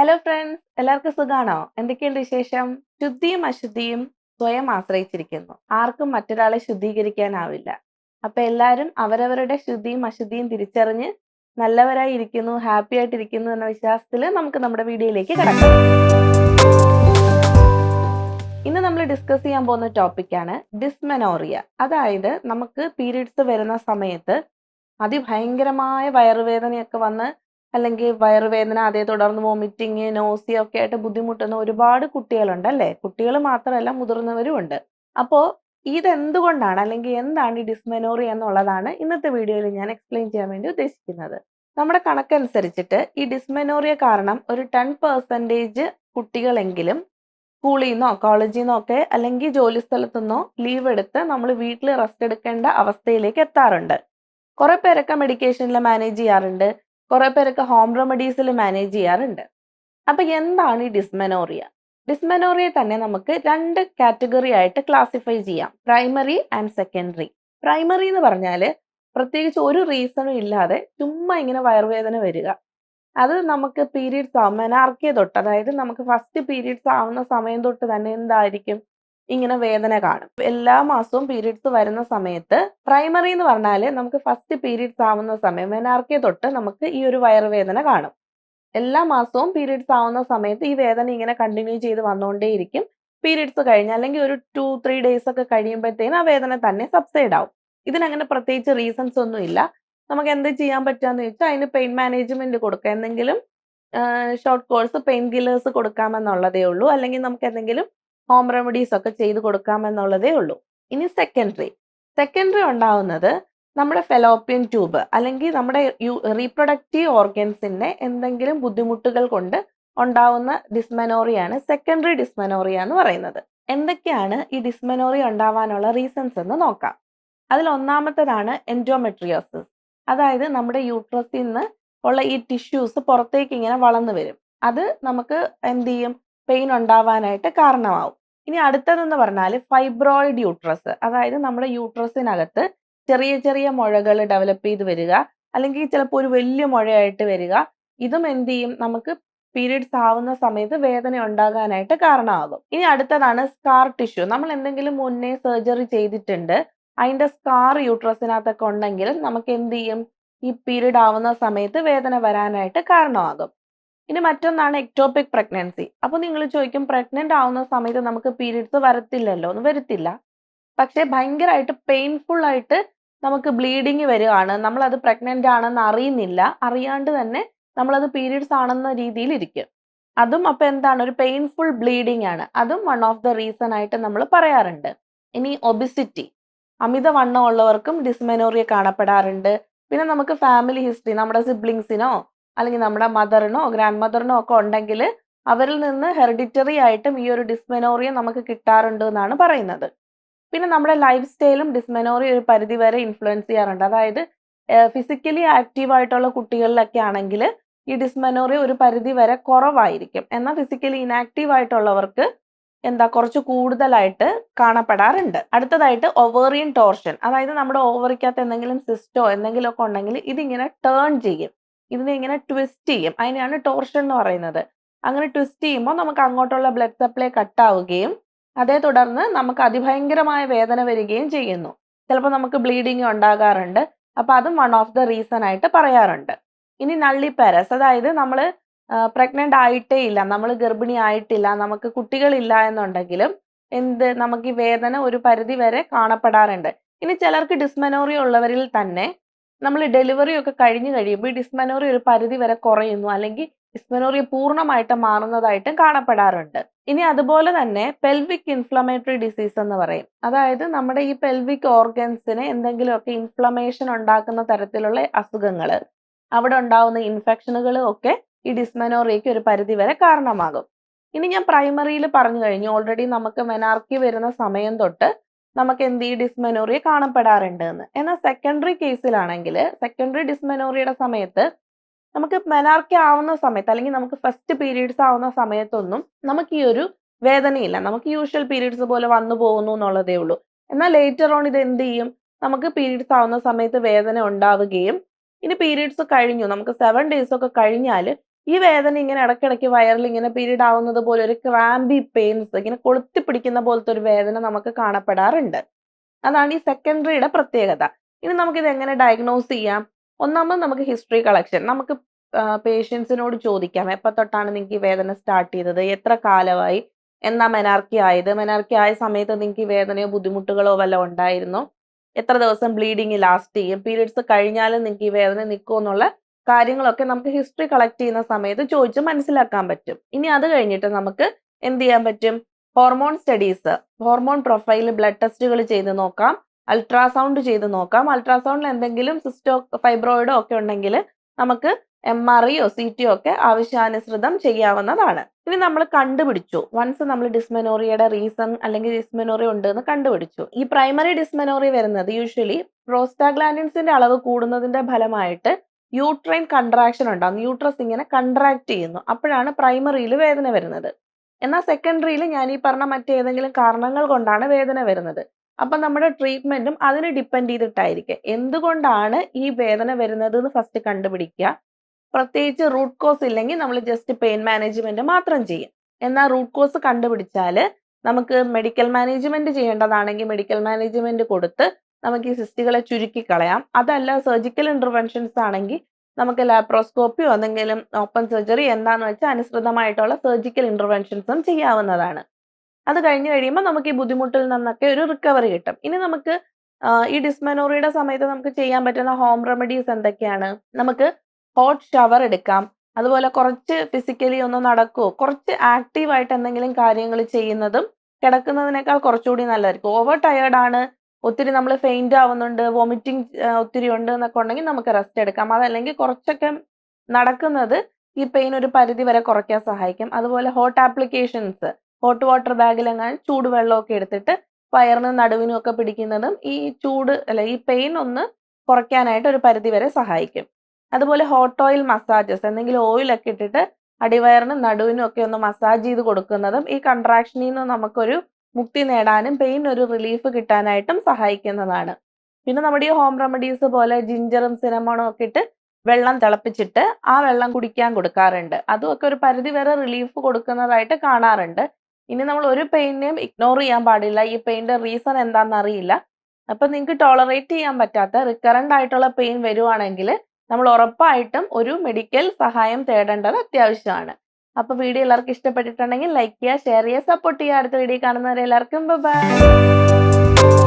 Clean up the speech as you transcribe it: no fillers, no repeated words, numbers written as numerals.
Hello friends, എല്ലാവർക്കും സുഖാണോ? എന്തൊക്കെയുണ്ട് വിശേഷം? ശുദ്ധിയും അശുദ്ധിയും സ്വയം ആശ്രയിച്ചിരിക്കുന്നു. ആർക്കും മറ്റൊരാളെ ശുദ്ധീകരിക്കാനാവില്ല. അപ്പൊ എല്ലാവരും അവരവരുടെ ശുദ്ധിയും അശുദ്ധിയും തിരിച്ചറിഞ്ഞ് നല്ലവരായി ഇരിക്കുന്നു, ഹാപ്പി ആയിട്ടിരിക്കുന്നു എന്ന വിശ്വാസത്തിൽ നമുക്ക് നമ്മുടെ വീഡിയോയിലേക്ക് കിടക്കാം. ഇന്ന് നമ്മൾ ഡിസ്കസ് ചെയ്യാൻ പോകുന്ന ടോപ്പിക്കാണ് ഡിസ്മെനോറിയ. അതായത് നമുക്ക് പീരീഡ്സ് വരുന്ന സമയത്ത് അതിഭയങ്കരമായ വയറുവേദനയൊക്കെ വന്ന് അല്ലെങ്കിൽ വയറുവേദന അതേ തുടർന്ന് വോമിറ്റിങ് നോസിയ ഒക്കെ ആയിട്ട് ബുദ്ധിമുട്ടുന്ന ഒരുപാട് കുട്ടികളുണ്ട് അല്ലേ? കുട്ടികൾ മാത്രമല്ല മുതിർന്നവരും ഉണ്ട്. അപ്പോൾ ഇതെന്തുകൊണ്ടാണ് അല്ലെങ്കിൽ എന്താണ് ഈ ഡിസ്മെനോറിയ എന്നുള്ളതാണ് ഇന്നത്തെ വീഡിയോയിൽ ഞാൻ എക്സ്പ്ലെയിൻ ചെയ്യാൻ വേണ്ടി ഉദ്ദേശിക്കുന്നത്. നമ്മുടെ കണക്കനുസരിച്ചിട്ട് ഈ ഡിസ്മെനോറിയ കാരണം ഒരു 10% കുട്ടികളെങ്കിലും സ്കൂളിൽ നിന്നോ കോളേജിൽ നിന്നോ ഒക്കെ അല്ലെങ്കിൽ ജോലി സ്ഥലത്തു നിന്നോ ലീവ് എടുത്ത് നമ്മൾ വീട്ടിൽ റെസ്റ്റ് എടുക്കേണ്ട അവസ്ഥയിലേക്ക് എത്താറുണ്ട്. കുറെ പേരൊക്കെ മെഡിക്കേഷനിൽ മാനേജ് ചെയ്യാറുണ്ട്, കുറെ പേരൊക്കെ ഹോം റെമഡീസിൽ മാനേജ് ചെയ്യാറുണ്ട്. അപ്പൊ എന്താണ് ഈ ഡിസ്മെനോറിയ? ഡിസ്മെനോറിയ തന്നെ നമുക്ക് 2 കാറ്റഗറി ആയിട്ട് ക്ലാസിഫൈ ചെയ്യാം, പ്രൈമറി ആൻഡ് സെക്കൻഡറി. പ്രൈമറി എന്ന് പറഞ്ഞാല് പ്രത്യേകിച്ച് ഒരു റീസണും ഇല്ലാതെ ചുമ്മാ ഇങ്ങനെ വയറുവേദന വരിക. അത് നമുക്ക് പീരീഡ്സ് ആവും മെനാർക്കിയ തൊട്ട്, അതായത് നമുക്ക് ഫസ്റ്റ് പീരീഡ്സ് ആവുന്ന സമയം തൊട്ട് തന്നെ എന്തായിരിക്കും, ഇങ്ങനെ വേദന കാണും. എല്ലാ മാസവും പീരീഡ്സ് വരുന്ന സമയത്ത് പ്രൈമറി എന്ന് പറഞ്ഞാല് നമുക്ക് ഫസ്റ്റ് പീരീഡ്സ് ആവുന്ന സമയം മെനാർക്കിയ തൊട്ട് നമുക്ക് ഈ ഒരു വയറുവേദന കാണും. എല്ലാ മാസവും പീരീഡ്സ് ആവുന്ന സമയത്ത് ഈ വേദന ഇങ്ങനെ കണ്ടിന്യൂ ചെയ്ത് വന്നുകൊണ്ടേയിരിക്കും. പീരീഡ്സ് കഴിഞ്ഞ് അല്ലെങ്കിൽ ഒരു 2-3 ഡേയ്സ് ഒക്കെ കഴിയുമ്പോഴത്തേനും ആ വേദന തന്നെ സബ്സൈഡ് ആവും. ഇതിനങ്ങനെ പ്രത്യേകിച്ച് റീസൺസ് ഒന്നും ഇല്ല. നമുക്ക് എന്ത് ചെയ്യാൻ പറ്റുകയെന്ന് ചോദിച്ചാൽ അതിന് പെയിൻ മാനേജ്മെന്റ് കൊടുക്കുക, എന്തെങ്കിലും ഷോർട്ട് കോഴ്സ് പെയിൻ കില്ലേഴ്സ് കൊടുക്കാമെന്നുള്ളതേ ഉള്ളൂ, അല്ലെങ്കിൽ നമുക്ക് എന്തെങ്കിലും ഹോം റെമഡീസ് ഒക്കെ ചെയ്ത് കൊടുക്കാമെന്നുള്ളതേ ഉള്ളൂ. ഇനി സെക്കൻഡറി ഉണ്ടാവുന്നത് നമ്മുടെ ഫെലോപ്പിയൻ ട്യൂബ് അല്ലെങ്കിൽ നമ്മുടെ റീപ്രൊഡക്റ്റീവ് ഓർഗൻസിന്റെ എന്തെങ്കിലും ബുദ്ധിമുട്ടുകൾ കൊണ്ട് ഉണ്ടാവുന്ന ഡിസ്മെനോറിയാണ് സെക്കൻഡറി ഡിസ്മെനോറിയ എന്ന് പറയുന്നത്. എന്തൊക്കെയാണ് ഈ ഡിസ്മെനോറിയ ഉണ്ടാവാനുള്ള റീസൺസ് എന്ന് നോക്കാം. അതിൽ ഒന്നാമത്തേതാണ് എൻഡോമെട്രിയോസിസ്. അതായത് നമ്മുടെ യൂട്രസിൽ നിന്ന് ഉള്ള ഈ ടിഷ്യൂസ് പുറത്തേക്ക് ഇങ്ങനെ വളർന്നു വരും. അത് നമുക്ക് എന്ത് ചെയ്യും, പെയിൻ ഉണ്ടാവാനായിട്ട് കാരണമാവും. ഇനി അടുത്തതെന്ന് പറഞ്ഞാൽ ഫൈബ്രോയിഡ് യൂട്രസ്. അതായത് നമ്മുടെ യൂട്രസിനകത്ത് ചെറിയ ചെറിയ മുഴകൾ ഡെവലപ്പ് ചെയ്ത് വരിക, അല്ലെങ്കിൽ ചിലപ്പോൾ ഒരു വലിയ മുഴയായിട്ട് വരിക. ഇതും എന്ത് ചെയ്യും, നമുക്ക് പീരീഡ്സ് ആവുന്ന സമയത്ത് വേദന ഉണ്ടാകാനായിട്ട് കാരണമാകും. ഇനി അടുത്തതാണ് സ്കാർ ടിഷ്യൂ. നമ്മൾ എന്തെങ്കിലും മുന്നേ സർജറി ചെയ്തിട്ടുണ്ട്, അതിന്റെ സ്കാർ യൂട്രസിനകത്തൊക്കെ ഉണ്ടെങ്കിൽ നമുക്ക് എന്ത് ചെയ്യും, ഈ പീരീഡ് ആവുന്ന സമയത്ത് വേദന വരാനായിട്ട് കാരണമാകും. ഇനി മറ്റൊന്നാണ് എക്ടോപിക് പ്രഗ്നൻസി. അപ്പോൾ നിങ്ങൾ ചോദിക്കും, പ്രഗ്നന്റ് ആവുന്ന സമയത്ത് നമുക്ക് പീരീഡ്സ് വരത്തില്ലല്ലോ? എന്ന് വരത്തില്ല. പക്ഷേ ഭയങ്കരമായിട്ട് പെയിൻഫുൾ ആയിട്ട് നമുക്ക് ബ്ലീഡിങ് വരികയാണ്, നമ്മളത് പ്രഗ്നന്റ് ആണെന്ന് അറിയുന്നില്ല, അറിയാണ്ട് തന്നെ നമ്മളത് പീരീഡ്സ് ആണെന്ന രീതിയിൽ ഇരിക്കും. അതും അപ്പൊ എന്താണ്, ഒരു പെയിൻഫുൾ ബ്ലീഡിംഗ് ആണ്. അതും വൺ ഓഫ് ദ റീസൺ ആയിട്ട് നമ്മൾ പറയാറുണ്ട്. ഇനി ഒബിസിറ്റി, അമിതവണ്ണം ഉള്ളവർക്കും ഡിസ്മെനോറിയ കാണപ്പെടാറുണ്ട്. പിന്നെ നമുക്ക് ഫാമിലി ഹിസ്റ്ററി, നമ്മുടെ സിബ്ലിങ്സിനോ അല്ലെങ്കിൽ നമ്മുടെ മദറിനോ ഗ്രാൻഡ് മദറിനോ ഒക്കെ ഉണ്ടെങ്കിൽ അവരിൽ നിന്ന് ഹെറിഡിറ്ററി ആയിട്ടും ഈ ഒരു ഡിസ്മെനോറിയ നമുക്ക് കിട്ടാറുണ്ട് എന്നാണ് പറയുന്നത്. പിന്നെ നമ്മുടെ ലൈഫ് സ്റ്റൈലും ഡിസ്മെനോറിയ ഒരു പരിധി വരെ ഇൻഫ്ലുവൻസ് ചെയ്യാറുണ്ട്. അതായത് ഫിസിക്കലി ആക്റ്റീവ് ആയിട്ടുള്ള കുട്ടികളിലൊക്കെ ആണെങ്കിൽ ഈ ഡിസ്മെനോറിയ ഒരു പരിധി വരെ കുറവായിരിക്കും. എന്നാൽ ഫിസിക്കലി ഇനാക്റ്റീവ് ആയിട്ടുള്ളവർക്ക് കുറച്ച് കൂടുതലായിട്ട് കാണപ്പെടാറുണ്ട്. അടുത്തതായിട്ട് ഒവേറിയൻ ടോർഷൻ. അതായത് നമ്മുടെ ഓവറിക്കകത്ത് എന്തെങ്കിലും സിസ്റ്റോ എന്തെങ്കിലും ഒക്കെ ഉണ്ടെങ്കിൽ ഇതിങ്ങനെ ടേൺ ചെയ്യും, ഇതിനെ ഇങ്ങനെ ട്വിസ്റ്റ് ചെയ്യും. അതിനെയാണ് ടോർഷൻ എന്ന് പറയുന്നത്. അങ്ങനെ ട്വിസ്റ്റ് ചെയ്യുമ്പോൾ നമുക്ക് അങ്ങോട്ടുള്ള ബ്ലഡ് സപ്ലൈ കട്ടാവുകയും അതേ തുടർന്ന് നമുക്ക് അതിഭയങ്കരമായ വേദന വരികയും ചെയ്യുന്നു. ചിലപ്പോൾ നമുക്ക് ബ്ലീഡിങ് ഉണ്ടാകാറുണ്ട്. അപ്പൊ അതും വൺ ഓഫ് ദ റീസൺ ആയിട്ട് പറയാറുണ്ട്. ഇനി നള്ളിപ്പാരസ്, അതായത് നമ്മൾ പ്രഗ്നന്റ് ആയിട്ടേ ഇല്ല, നമ്മൾ ഗർഭിണി ആയിട്ടില്ല, നമുക്ക് കുട്ടികളില്ല എന്നുണ്ടെങ്കിലും നമുക്ക് ഈ വേദന ഒരു പരിധി വരെ കാണപ്പെടാറുണ്ട്. ഇനി ചിലർക്ക് ഡിസ്മെനോറിയ ഉള്ളവരിൽ തന്നെ നമ്മൾ ഡെലിവറി ഒക്കെ കഴിഞ്ഞു കഴിയുമ്പോൾ ഈ ഡിസ്മെനോറിയ ഒരു പരിധി വരെ കുറയുന്നു, അല്ലെങ്കിൽ ഡിസ്മെനോറിയ പൂർണ്ണമായിട്ട് മാറുന്നതായിട്ടും കാണപ്പെടാറുണ്ട്. ഇനി അതുപോലെ തന്നെ പെൽവിക് ഇൻഫ്ലമേറ്ററി ഡിസീസ് എന്ന് പറയും. അതായത് നമ്മുടെ ഈ പെൽവിക് ഓർഗൻസിന് എന്തെങ്കിലുമൊക്കെ ഇൻഫ്ലമേഷൻ ഉണ്ടാക്കുന്ന തരത്തിലുള്ള അസുഖങ്ങൾ, അവിടെ ഉണ്ടാവുന്ന ഇൻഫെക്ഷനുകൾ ഒക്കെ ഈ ഡിസ്മെനോറിയയ്ക്ക് ഒരു പരിധി വരെ കാരണമാകും. ഇനി ഞാൻ പ്രൈമറിയിൽ പറഞ്ഞു കഴിഞ്ഞു, ഓൾറെഡി നമുക്ക് മെനാർക്കി വരുന്ന സമയം തൊട്ട് നമുക്ക് ഈ ഡിസ്മെനോറിയ കാണപ്പെടാറുണ്ട് എന്ന്. എന്നാൽ സെക്കൻഡറി കേസിലാണെങ്കിൽ സെക്കൻഡറി ഡിസ്മെനോറിയയുടെ സമയത്ത് നമുക്ക് മെനാർക്കി ആവുന്ന സമയത്ത് അല്ലെങ്കിൽ നമുക്ക് ഫസ്റ്റ് പീരീഡ്സ് ആവുന്ന സമയത്തൊന്നും നമുക്ക് ഈ ഒരു വേദനയില്ല, നമുക്ക് യൂഷ്വൽ പീരീഡ്സ് പോലെ വന്നു പോകുന്നു എന്നുള്ളതേ ഉള്ളൂ. എന്നാൽ ലേറ്റർ ഓൺ ഇത് എന്ത് ചെയ്യും, നമുക്ക് പീരീഡ്സ് ആവുന്ന സമയത്ത് വേദന ഉണ്ടാവുകയും ഇനി പീരീഡ്സ് കഴിഞ്ഞു നമുക്ക് 7 days ഒക്കെ കഴിഞ്ഞാൽ ഈ വേദന ഇങ്ങനെ ഇടയ്ക്കിടയ്ക്ക് വയറിൽ ഇങ്ങനെ പീരീഡ് ആവുന്നത് പോലെ ഒരു ക്രാമ്പി പെയിൻസ് ഇങ്ങനെ കൊളുത്തി പിടിക്കുന്ന പോലത്തെ ഒരു വേദന നമുക്ക് കാണപ്പെടാറുണ്ട്. അതാണ് ഈ സെക്കൻഡറിയുടെ പ്രത്യേകത. ഇനി നമുക്കിത് എങ്ങനെ ഡയഗ്നോസ് ചെയ്യാം? ഒന്നാമത് നമുക്ക് ഹിസ്റ്ററി കളക്ഷൻ. നമുക്ക് പേഷ്യൻസിനോട് ചോദിക്കാം. എപ്പോ തൊട്ടാണ് നിങ്ങൾക്ക് ഈ വേദന സ്റ്റാർട്ട് ചെയ്തത്? എത്ര കാലമായി? എന്നാ മെനാർക്കി ആയത്? മെനാർക്കി ആയ സമയത്ത് നിങ്ങൾക്ക് ഈ വേദനയോ ബുദ്ധിമുട്ടുകളോ വല്ലതും ഉണ്ടായിരുന്നോ? എത്ര ദിവസം ബ്ലീഡിങ് ലാസ്റ്റ് ചെയ്യും? പീരിയഡ്സ് കഴിഞ്ഞാലും നിങ്ങൾക്ക് ഈ വേദന നിൽക്കുമോ എന്നുള്ള കാര്യങ്ങളൊക്കെ നമുക്ക് ഹിസ്റ്ററി കളക്ട് ചെയ്യുന്ന സമയത്ത് ചോദിച്ച് മനസ്സിലാക്കാൻ പറ്റും. ഇനി അത് കഴിഞ്ഞിട്ട് നമുക്ക് എന്ത് ചെയ്യാൻ പറ്റും? Hormone studies, hormone profile blood ടെസ്റ്റുകൾ ചെയ്ത് നോക്കാം. അൾട്രാസൗണ്ട് ചെയ്ത് നോക്കാം. അൾട്രാസൗണ്ടിൽ എന്തെങ്കിലും സിസ്റ്റോ ഫൈബ്രോയിഡോ ഒക്കെ ഉണ്ടെങ്കിൽ നമുക്ക് MRIയോ CTയോ ഒക്കെ ആവശ്യാനുസൃതം ചെയ്യാവുന്നതാണ്. ഇനി നമ്മൾ കണ്ടുപിടിച്ചു, വൺസ് നമ്മൾ ഡിസ്മെനോറിയയുടെ റീസൺ അല്ലെങ്കിൽ ഡിസ്മെനോറിയ ഉണ്ട് എന്ന് കണ്ടുപിടിച്ചു. ഈ പ്രൈമറി ഡിസ്മെനോറിയ വരുന്നത് യൂഷ്വലി പ്രോസ്റ്റാഗ്ലാൻഡിൻസിന്റെ അളവ് കൂടുന്നതിന്റെ ഫലമായിട്ട് യൂട്രൈൻ കൺട്രാക്ഷൻ ഉണ്ടാകും. യൂട്രസ് ഇങ്ങനെ കൺട്രാക്ട് ചെയ്യുന്നു. അപ്പോഴാണ് പ്രൈമറിയിൽ വേദന വരുന്നത്. എന്നാൽ സെക്കൻഡറിയിൽ ഞാൻ ഈ പറഞ്ഞ മറ്റേതെങ്കിലും കാരണങ്ങൾ കൊണ്ടാണ് വേദന വരുന്നത്. അപ്പൊ നമ്മുടെ ട്രീറ്റ്മെന്റും അതിന് ഡിപ്പെൻഡ് ചെയ്തിട്ടായിരിക്കും. എന്തുകൊണ്ടാണ് ഈ വേദന വരുന്നത് എന്ന് ഫസ്റ്റ് കണ്ടുപിടിക്കുക. പ്രത്യേകിച്ച് റൂട്ട് കോസ് ഇല്ലെങ്കിൽ നമ്മൾ ജസ്റ്റ് പെയിൻ മാനേജ്മെന്റ് മാത്രം ചെയ്യും. എന്നാൽ റൂട്ട് കോസ് കണ്ടുപിടിച്ചാൽ നമുക്ക് മെഡിക്കൽ മാനേജ്മെന്റ് ചെയ്യേണ്ടതാണെങ്കിൽ മെഡിക്കൽ മാനേജ്മെന്റ് കൊടുത്ത് നമുക്ക് ഈ സിസ്റ്റുകളെ ചുരുക്കി കളയാം. അതല്ല സർജിക്കൽ ഇന്റർവെൻഷൻസ് ആണെങ്കിൽ നമുക്ക് ലാപ്രോസ്കോപ്പിയോ എന്തെങ്കിലും ഓപ്പൺ സർജറി എന്താന്ന് വെച്ചാൽ അനുസൃതമായിട്ടുള്ള സർജിക്കൽ ഇന്റർവെൻഷൻസും ചെയ്യാവുന്നതാണ്. അത് കഴിഞ്ഞ് കഴിയുമ്പോൾ നമുക്ക് ഈ ബുദ്ധിമുട്ടിൽ നിന്നൊക്കെ ഒരു റിക്കവറി കിട്ടും. ഇനി നമുക്ക് ഈ ഡിസ്മെനോറിയയുടെ സമയത്ത് നമുക്ക് ചെയ്യാൻ പറ്റുന്ന ഹോം റെമഡീസ് എന്തൊക്കെയാണ്? നമുക്ക് ഹോട്ട് ഷവർ എടുക്കാം. അതുപോലെ കുറച്ച് ഫിസിക്കലി ഒന്ന് നടക്കുവോ, കുറച്ച് ആക്റ്റീവായിട്ട് എന്തെങ്കിലും കാര്യങ്ങൾ ചെയ്യുന്നതും കിടക്കുന്നതിനേക്കാൾ കുറച്ചുകൂടി നല്ലതായിരിക്കും. ഓവർ ടയേർഡ് ആണ്, ഒത്തിരി നമ്മൾ ഫെയിന്റ് ആവുന്നുണ്ട്, വോമിറ്റിംഗ് ഒത്തിരി ഉണ്ട് എന്നൊക്കെ ഉണ്ടെങ്കിൽ നമുക്ക് റെസ്റ്റ് എടുക്കാം. അതല്ലെങ്കിൽ കുറച്ചൊക്കെ നടക്കുന്നത് ഈ പെയിൻ ഒരു പരിധി വരെ കുറയ്ക്കാൻ സഹായിക്കും. അതുപോലെ ഹോട്ട് ആപ്ലിക്കേഷൻസ്, ഹോട്ട് വാട്ടർ ബാഗിലെങ്ങാനും ചൂടുവെള്ളമൊക്കെ എടുത്തിട്ട് വയറിനും നടുവിനും ഒക്കെ പിടിക്കുന്നതും ഈ ഈ പെയിൻ ഒന്ന് കുറയ്ക്കാനായിട്ട് ഒരു പരിധി വരെ സഹായിക്കും. അതുപോലെ ഹോട്ട് ഓയിൽ മസാജസ്, എന്തെങ്കിലും ഓയിലൊക്കെ ഇട്ടിട്ട് അടിവയറിനും നടുവിനും ഒക്കെ ഒന്ന് മസാജ് ചെയ്ത് കൊടുക്കുന്നതും ഈ കൺട്രാക്ഷനിൽ നിന്ന് നമുക്കൊരു മുക്തി നേടാനും പെയിൻ ഒരു റിലീഫ് കിട്ടാനായിട്ടും സഹായിക്കുന്നതാണ്. പിന്നെ നമ്മുടെ ഈ ഹോം റെമഡീസ് പോലെ ജിഞ്ചറും സിനമോണും ഒക്കെ ഇട്ട് വെള്ളം തിളപ്പിച്ചിട്ട് ആ വെള്ളം കുടിക്കാൻ കൊടുക്കാറുണ്ട്. അതും ഒക്കെ ഒരു പരിധി വരെ റിലീഫ് കൊടുക്കുന്നതായിട്ട് കാണാറുണ്ട്. ഇനി നമ്മൾ ഒരു പെയിനെയും ഇഗ്നോർ ചെയ്യാൻ പാടില്ല. ഈ പെയിന്റെ റീസൺ എന്താണെന്ന് അറിയില്ല. അപ്പൊ നിങ്ങൾക്ക് ടോളറേറ്റ് ചെയ്യാൻ പറ്റാത്ത റിക്കറന്റ് ആയിട്ടുള്ള പെയിൻ വരുവാണെങ്കിൽ നമ്മൾ ഉറപ്പായിട്ടും ഒരു മെഡിക്കൽ സഹായം തേടേണ്ടത് അത്യാവശ്യമാണ്. അപ്പൊ വീഡിയോ എല്ലാവർക്കും ഇഷ്ടപ്പെട്ടിട്ടുണ്ടെങ്കിൽ ലൈക്ക് ചെയ്യുക, ഷെയർ ചെയ്യുക, സപ്പോർട്ട് ചെയ്യുക. അടുത്ത വീഡിയോ കാണുന്നവരെ എല്ലാവർക്കും ബൈ.